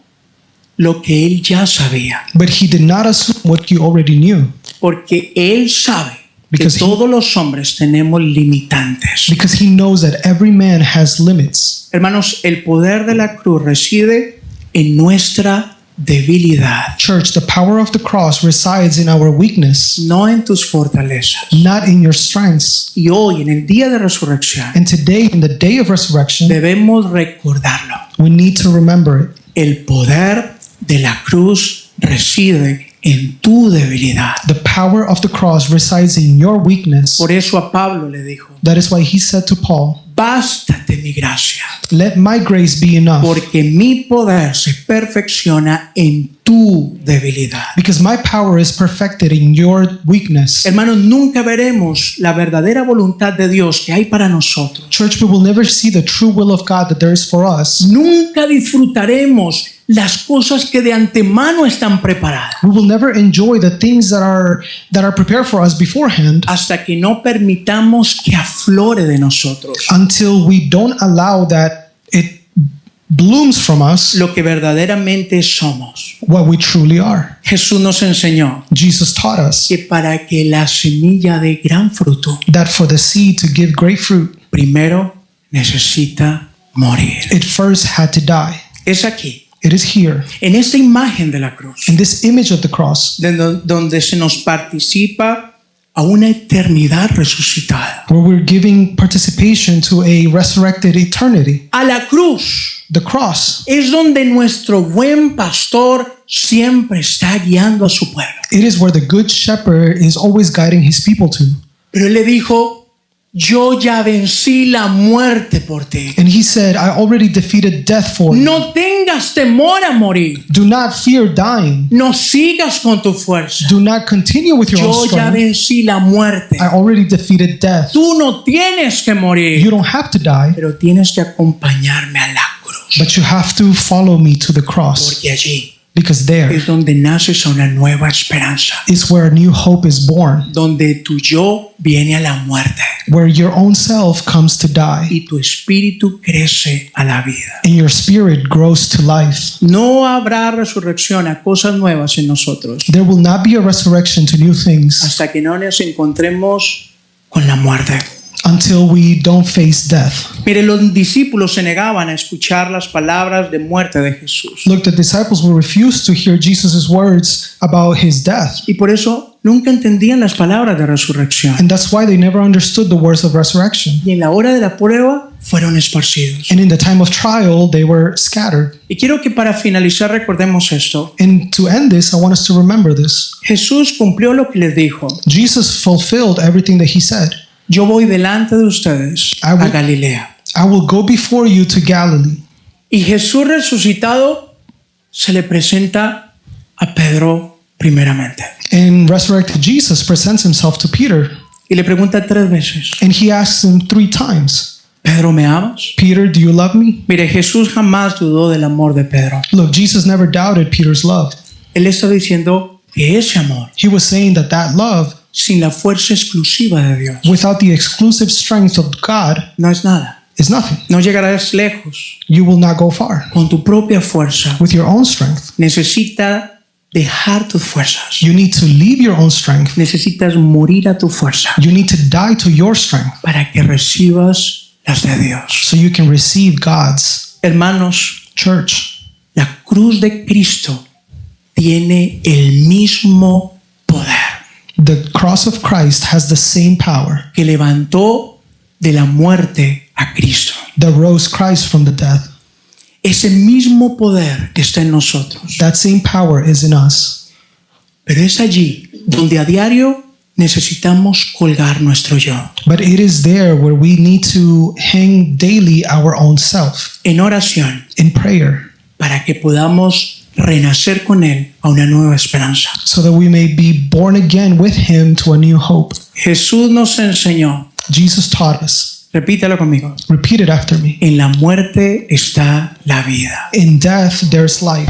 lo que él ya sabía, But he did not assume what he already knew, porque él sabe que Because he- todos los hombres tenemos limitantes. because he knows that every man has limits. Hermanos, el poder de la cruz reside en nuestra debilidad, Church, the power of the cross resides in our weakness, no en tus fortalezas. not in your strengths. Y hoy, en el día de resurrección, And today, in the day of resurrection, debemos recordarlo. we need to remember it. El poder de la cruz reside en tu debilidad. The power of the cross resides in your weakness. Por eso a Pablo le dijo, That is why he said to Paul, bástate mi gracia, let my grace be enough, porque mi poder se perfecciona en tu debilidad. because my power is perfected in your weakness. Hermanos, nunca veremos la verdadera voluntad de Dios que hay para nosotros. Church, we will never see the true will of God that there is for us. Nunca disfrutaremos las cosas que de antemano están preparadas We will never enjoy the things that are prepared for us beforehand hasta que no permitamos que aflore de nosotros until we don't allow that it blooms from us lo que verdaderamente somos. what we truly are. Jesús nos enseñó Jesus taught us que para que la semilla dé gran fruto, that for the seed to give great fruit, primero necesita morir. it first had to die. Es aquí, It is here, en esta imagen de la cruz, in this image of the cross, donde se nos participa a una eternidad resucitada. where we're giving participation to a resurrected eternity. A la cruz The cross, es donde nuestro buen pastor siempre está guiando a su pueblo. it is where the good shepherd is always guiding his people to. Pero él le dijo, yo ya vencí la muerte por ti. And he said, I already defeated death for you. No tengas temor a morir. Do not fear dying. No sigas con tu fuerza. Do not continue with your Yo own ya strength. vencí la muerte. I already defeated death. Tú no tienes que You morir, don't have to die, pero tienes que acompañarme a la cruz. but you have to follow me to the cross, Porque allí because there es donde naces a una nueva esperanza, is where a new hope is born, donde tu yo viene a la muerte where your own self comes to die y tu espíritu crece a la vida. and your spirit grows to life. No habrá resurrección a cosas nuevas en nosotros There will not be a resurrection to new things hasta que no nos encontremos con la muerte. until we don't face death. Mire, los discípulos se negaban a escuchar las palabras de muerte de Jesús. Look, the disciples will refuse to hear Jesus' words about his death, Y por eso nunca entendían las palabras de resurrección. and that's why they never understood the words of resurrection. Y en la hora de la prueba fueron esparcidos. And in the time of trial, they were scattered. Y quiero que para finalizar recordemos esto. And to end this, I want us to remember this. Jesús cumplió lo que les dijo. Jesus fulfilled everything that he said. Yo voy delante de ustedes a Galilea. I will go before you to Galilee. Y Jesús resucitado se le presenta a Pedro primeramente. And resurrected Jesus presents himself to Peter, Y le pregunta 3 veces. and he asks him 3 times, Pedro, ¿me amas? Peter, do you love me? Mire, Jesús jamás dudó del amor de Pedro. Look, Jesus never doubted Peter's love. Él está diciendo que ese amor, He was saying that love, sin la fuerza exclusiva de Dios, without the exclusive strength of God, no es nada. is nothing. No llegarás lejos You will not go far. con tu propia fuerza. With your own strength, Necesitas dejar tus fuerzas. you need to leave your own strength. Necesitas morir a tu fuerza You need to die to your strength para que recibas las de Dios. so you can receive God's. Hermanos, Church, la cruz de Cristo tiene el mismo poder the cross of Christ has the same power que levantó de la muerte a Cristo. that rose Christ from the death. Ese mismo poder que está en nosotros. That same power is in us. Pero es allí donde a diario necesitamos colgar nuestro yo. But it is there where we need to hang daily our own self En oración in prayer para que podamos renacer con Él a una nueva esperanza. so that we may be born again with him to a new hope. Jesús nos enseñó, Jesus taught us. repítalo conmigo, Repeat it after me. en la muerte está la vida. In death, there's life.